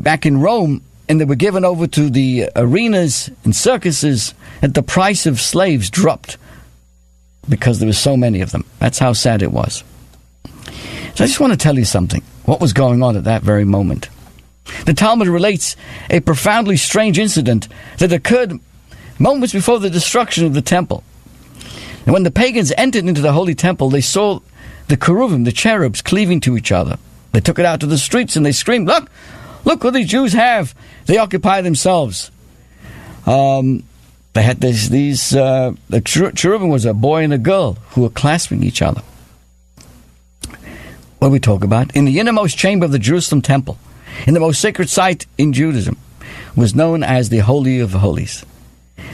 back in Rome, and they were given over to the arenas and circuses, and the price of slaves dropped because there were so many of them. That's how sad it was. So I just want to tell you something, what was going on at that very moment. The Talmud relates a profoundly strange incident that occurred moments before the destruction of the temple. And when the pagans entered into the holy temple, they saw the cherubim, the cherubs, cleaving to each other. They took it out to the streets and they screamed, look what these Jews have. They occupy themselves. They had the cherubim was a boy and a girl who were clasping each other. What we talk about? In the innermost chamber of the Jerusalem temple, in the most sacred site in Judaism, was known as the Holy of Holies.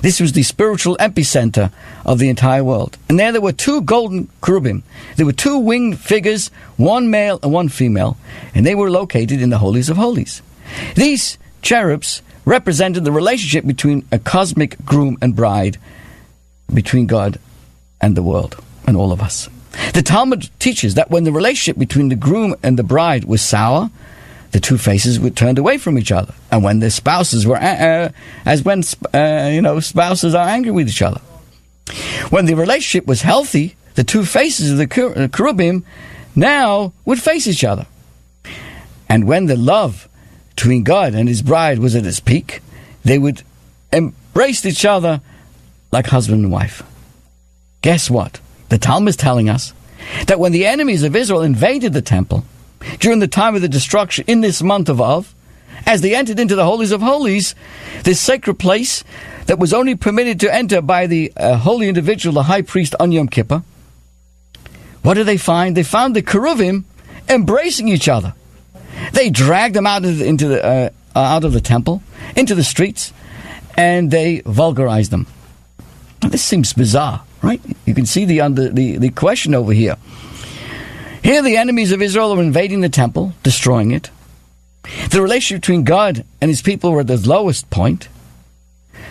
This was the spiritual epicenter of the entire world. And there were two golden cherubim. There were two winged figures, one male and one female, and they were located in the Holies of Holies. These cherubs represented the relationship between a cosmic groom and bride, between God and the world and all of us. The Talmud teaches that when the relationship between the groom and the bride was sour, the two faces were turned away from each other, and when their spouses were, spouses are angry with each other. When the relationship was healthy, the two faces of the cherubim now would face each other. And when the love between God and His bride was at its peak, they would embrace each other like husband and wife. Guess what? The Talmud is telling us that when the enemies of Israel invaded the temple, during the time of the destruction in this month of Av, as they entered into the Holies of Holies, this sacred place that was only permitted to enter by the holy individual, the high priest on Yom Kippur, what did they find? They found the cherubim embracing each other. They dragged them out of the temple, into the streets, and they vulgarized them. Now, this seems bizarre, right? You can see the question over here. Here the enemies of Israel are invading the temple, destroying it. The relationship between God and His people were at the lowest point.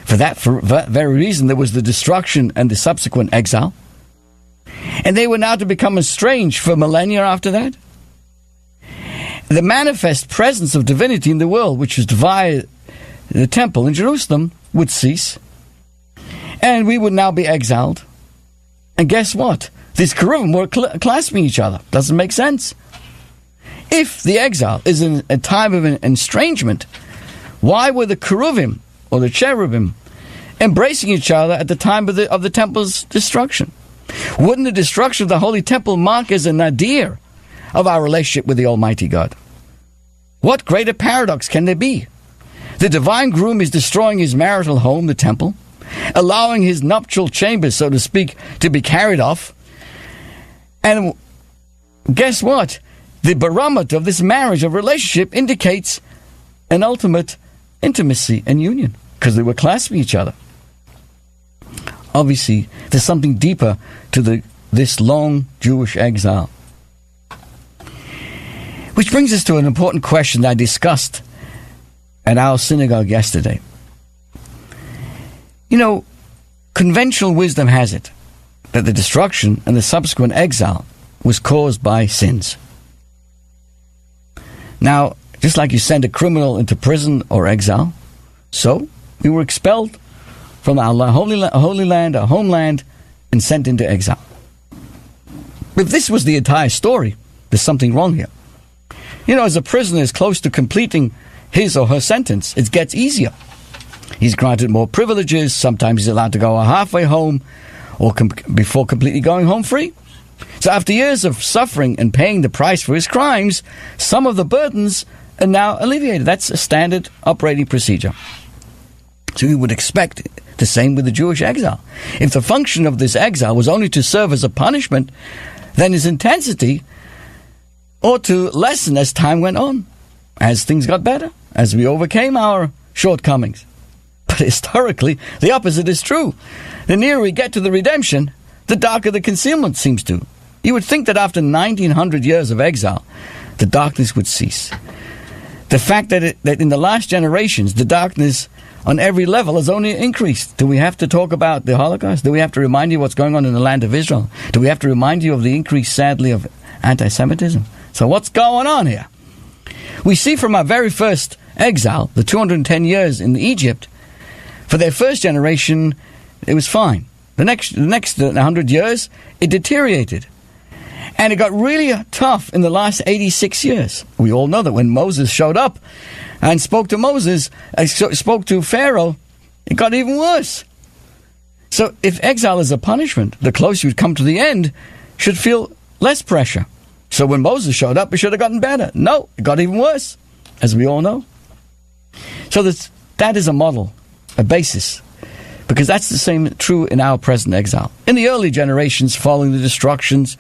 For that very reason, there was the destruction and the subsequent exile. And they were now to become estranged for millennia after that. The manifest presence of divinity in the world, which was via the temple in Jerusalem, would cease. And we would now be exiled. And guess what? These cherubim were clasping each other. Doesn't make sense. If the exile is in a time of an estrangement, why were the cherubim or the cherubim embracing each other at the time of the temple's destruction? Wouldn't the destruction of the holy temple mark as a nadir of our relationship with the Almighty God? What greater paradox can there be? The divine groom is destroying his marital home, the temple, allowing his nuptial chambers, so to speak, to be carried off. And guess what? The barometer of this marriage, of relationship, indicates an ultimate intimacy and union, because they were clasping each other. Obviously, there's something deeper to this long Jewish exile. Which brings us to an important question that I discussed at our synagogue yesterday. You know, conventional wisdom has it that the destruction and the subsequent exile was caused by sins. Now, just like you send a criminal into prison or exile, so we were expelled from our holy land, our homeland, and sent into exile. If this was the entire story, there's something wrong here. You know, as a prisoner is close to completing his or her sentence, it gets easier. He's granted more privileges. Sometimes he's allowed to go halfway home or before completely going home free. So after years of suffering and paying the price for his crimes, some of the burdens are now alleviated. That's a standard operating procedure. So we would expect the same with the Jewish exile. If the function of this exile was only to serve as a punishment, then its intensity ought to lessen as time went on, as things got better, as we overcame our shortcomings. But historically, the opposite is true. The nearer we get to the redemption, the darker the concealment seems to. You would think that after 1900 years of exile, the darkness would cease. The fact that in the last generations, the darkness on every level has only increased. Do we have to talk about the Holocaust? Do we have to remind you what's going on in the land of Israel? Do we have to remind you of the increase, sadly, of anti-Semitism? So what's going on here? We see from our very first exile, the 210 years in Egypt, for their first generation, it was fine. The next 100 years, it deteriorated. And it got really tough in the last 86 years. We all know that when Moses showed up and spoke to Pharaoh, it got even worse. So if exile is a punishment, the closer you come to the end should feel less pressure. So when Moses showed up, it should have gotten better. No, it got even worse, as we all know. So that is a model, a basis, because that's the same true in our present exile. In the early generations following the destructions,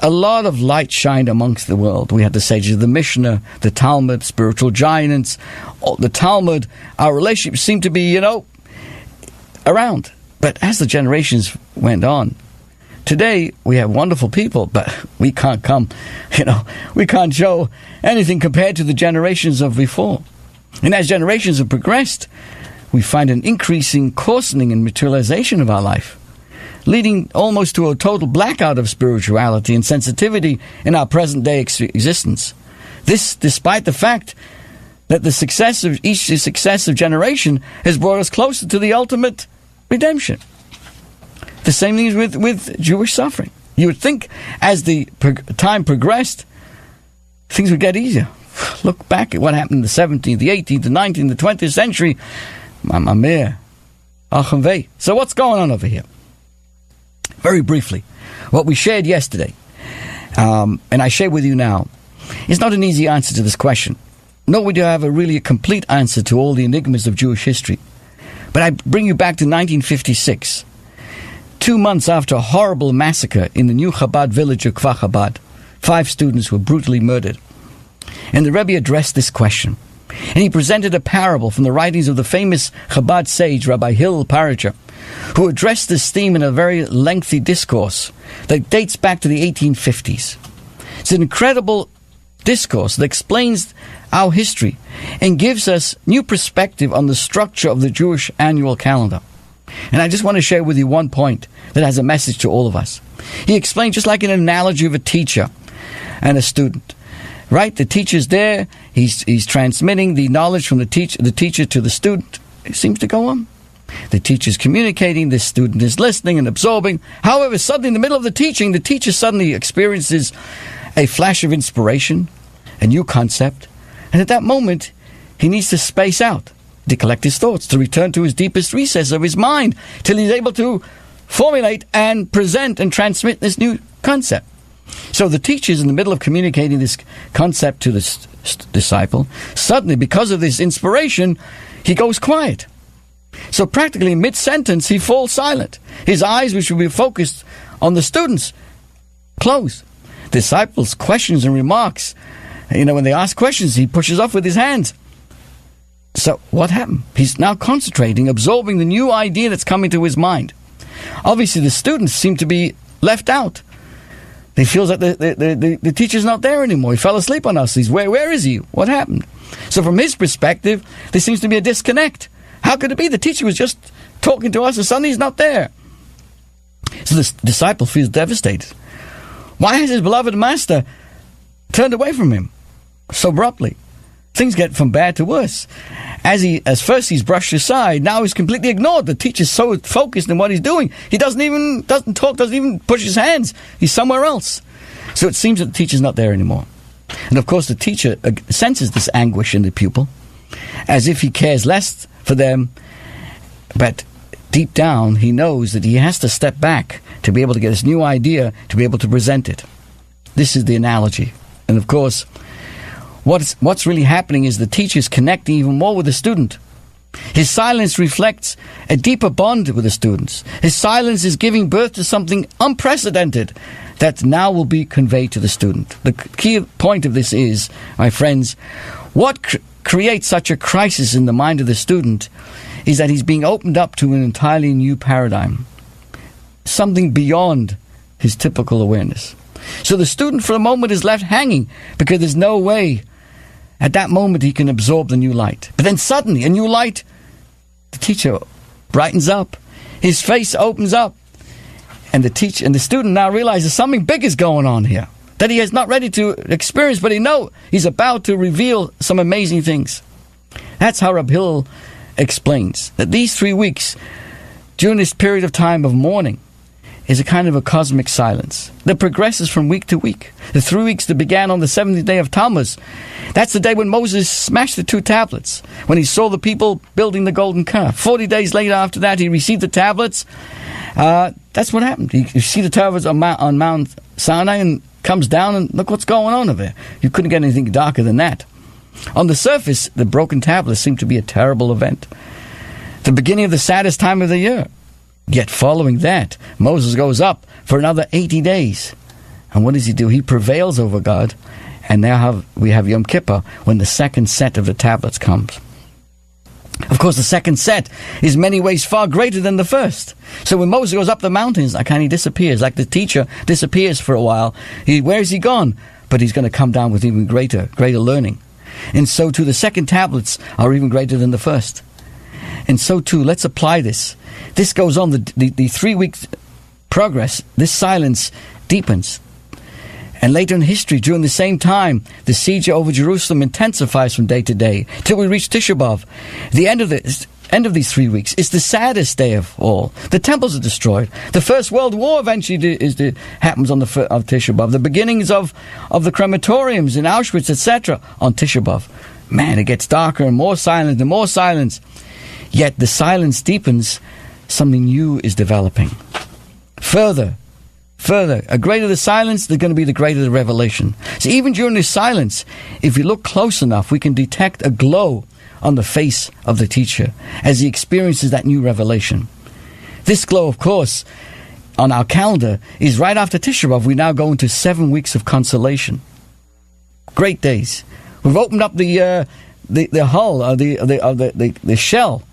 a lot of light shined amongst the world. We had the sages of the Mishnah, the Talmud, spiritual giants, the Talmud. Our relationships seemed to be, around. But as the generations went on, today we have wonderful people, but we can't we can't show anything compared to the generations of before. And as generations have progressed, we find an increasing coarsening and materialization of our life, leading almost to a total blackout of spirituality and sensitivity in our present-day existence. This despite the fact that each successive generation has brought us closer to the ultimate redemption. The same thing is with Jewish suffering. You would think as the time progressed, things would get easier. Look back at what happened in the 17th, the 18th, the 19th, the 20th century. So what's going on over here? Very briefly, what we shared yesterday, and I share with you now, is not an easy answer to this question. Nor would you have a complete answer to all the enigmas of Jewish history. But I bring you back to 1956, 2 months after a horrible massacre in the new Chabad village of Kfar Chabad. 5 students were brutally murdered. And the Rebbe addressed this question. And he presented a parable from the writings of the famous Chabad sage, Rabbi Hillel Paracher, who addressed this theme in a very lengthy discourse that dates back to the 1850s. It's an incredible discourse that explains our history and gives us new perspective on the structure of the Jewish annual calendar. And I just want to share with you one point that has a message to all of us. He explained just like an analogy of a teacher and a student. Right? The teacher's there, he's transmitting the knowledge from the teacher to the student. It seems to go on. The teacher's communicating, the student is listening and absorbing. However, suddenly in the middle of the teaching, the teacher suddenly experiences a flash of inspiration, a new concept, and at that moment, he needs to space out, to collect his thoughts, to return to his deepest recess of his mind, till he's able to formulate and present and transmit this new concept. So the teacher is in the middle of communicating this concept to the disciple. Suddenly, because of this inspiration, he goes quiet. So practically mid-sentence, he falls silent. His eyes, which will be focused on the students, close. Disciples' questions and remarks, when they ask questions, he pushes off with his hands. So what happened? He's now concentrating, absorbing the new idea that's coming to his mind. Obviously, the students seem to be left out. He feels that the teacher's not there anymore. He fell asleep on us. Where is he? What happened? So from his perspective, there seems to be a disconnect. How could it be? The teacher was just talking to us and suddenly he's not there. So the disciple feels devastated. Why has his beloved master turned away from him so abruptly? Things get from bad to worse. As first he's brushed aside, now he's completely ignored. The teacher's so focused on what he's doing, he doesn't talk, doesn't even push his hands. He's somewhere else. So it seems that the teacher's not there anymore. And of course the teacher senses this anguish in the pupil, as if he cares less for them. But deep down, he knows that he has to step back to be able to get this new idea, to be able to present it. This is the analogy. And of course, what's really happening is the teacher is connecting even more with the student. His silence reflects a deeper bond with the students. His silence is giving birth to something unprecedented that now will be conveyed to the student. The key point of this is, my friends, what creates such a crisis in the mind of the student is that he's being opened up to an entirely new paradigm, something beyond his typical awareness. So the student for a moment is left hanging because there's no way at that moment he can absorb the new light. But then suddenly, a new light, the teacher brightens up, his face opens up, and the student now realizes something big is going on here. that he is not ready to experience, but he's about to reveal some amazing things. That's how Reb Hillel explains that these 3 weeks, during this period of time of mourning, is a kind of a cosmic silence that progresses from week to week. The 3 weeks that began on the 70th day of Tammuz, that's the day when Moses smashed the 2 tablets, when he saw the people building the golden calf. 40 days later after that, he received the tablets. That's what happened. You see the tablets on Mount Sinai and comes down, and look what's going on over there. You couldn't get anything darker than that. On the surface, the broken tablets seemed to be a terrible event, the beginning of the saddest time of the year. Yet following that, Moses goes up for another 80 days. And what does he do? He prevails over God. And now we have Yom Kippur, when the second set of the tablets comes. Of course, the second set is many ways far greater than the first. So when Moses goes up the mountains, he disappears. Like the teacher disappears for a while. Where is he gone? But he's going to come down with even greater learning. And so too, the second tablets are even greater than the first. And so too, let's apply this. This goes on, the 3 weeks progress, this silence deepens. And later in history, during the same time, the siege over Jerusalem intensifies from day to day, till we reach Tisha B'Av. The end of these 3 weeks is the saddest day of all. The temples are destroyed. The First World War eventually happens on of Tisha B'Av. The beginnings of the crematoriums in Auschwitz, etc., on Tisha B'Av. Man, it gets darker and more silent and more silence. Yet the silence deepens, something new is developing. Further, a greater the silence, there's going to be the greater the revelation. So even during this silence, if we look close enough, we can detect a glow on the face of the teacher as he experiences that new revelation. This glow, of course, on our calendar is right after Tisha B'Av. We now go into 7 weeks of consolation. Great days. We've opened up the hull, the shell,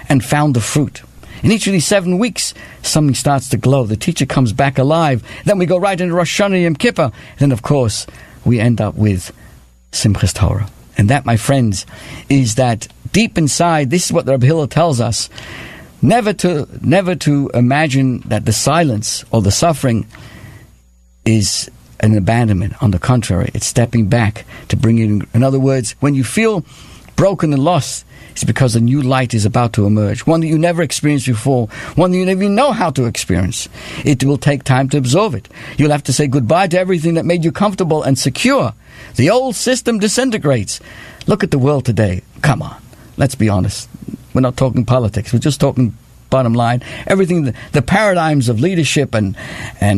and found the fruit. In each of these 7 weeks, something starts to glow. The teacher comes back alive. Then we go right into Rosh Hashanah Yom Kippur. Then, of course, we end up with Simchas Torah. And that, my friends, is that deep inside, this is what the Reb Hillel tells us, never to imagine that the silence or the suffering is an abandonment. On the contrary, it's stepping back to bring it in other words, when you feel broken and lost, it's because a new light is about to emerge, one that you never experienced before, one that you never even know how to experience. It will take time to absorb it. You'll have to say goodbye to everything that made you comfortable and secure. The old system disintegrates. Look at the world today. Come on, let's be honest. We're not talking politics. We're just talking bottom line. Everything, the paradigms of leadership and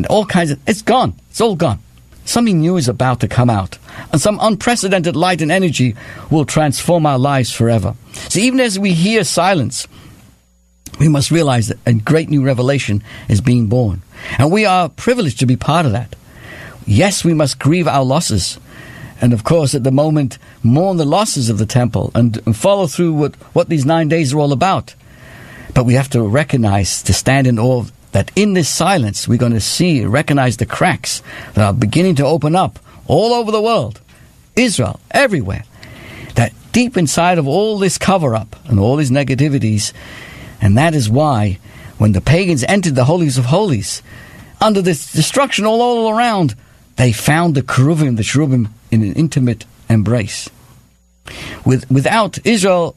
all kinds of, it's gone. It's all gone. Something new is about to come out, and some unprecedented light and energy will transform our lives forever. So even as we hear silence, we must realize that a great new revelation is being born, and we are privileged to be part of that. Yes, we must grieve our losses, and of course at the moment mourn the losses of the temple and follow through what these 9 days are all about. But we have to recognize, to stand in awe, that in this silence we're going to recognize the cracks that are beginning to open up all over the world, Israel, everywhere. That deep inside of all this cover-up and all these negativities, and that is why when the pagans entered the Holies of Holies, under this destruction all around, they found the cherubim in an intimate embrace. Without Israel,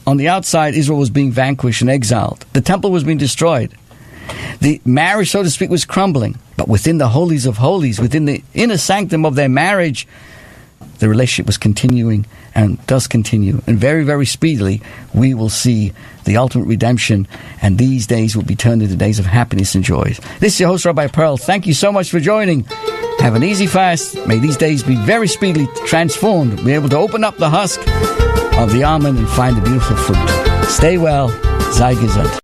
on the outside, Israel was being vanquished and exiled. The temple was being destroyed. The marriage, so to speak, was crumbling. But within the Holies of Holies, within the inner sanctum of their marriage, the relationship was continuing and does continue. And very, very speedily, we will see the ultimate redemption. And these days will be turned into days of happiness and joy. This is your host, Rabbi Pearl. Thank you so much for joining. Have an easy fast. May these days be very speedily transformed. Be able to open up the husk of the almond and find the beautiful fruit. Stay well. Sei gesund.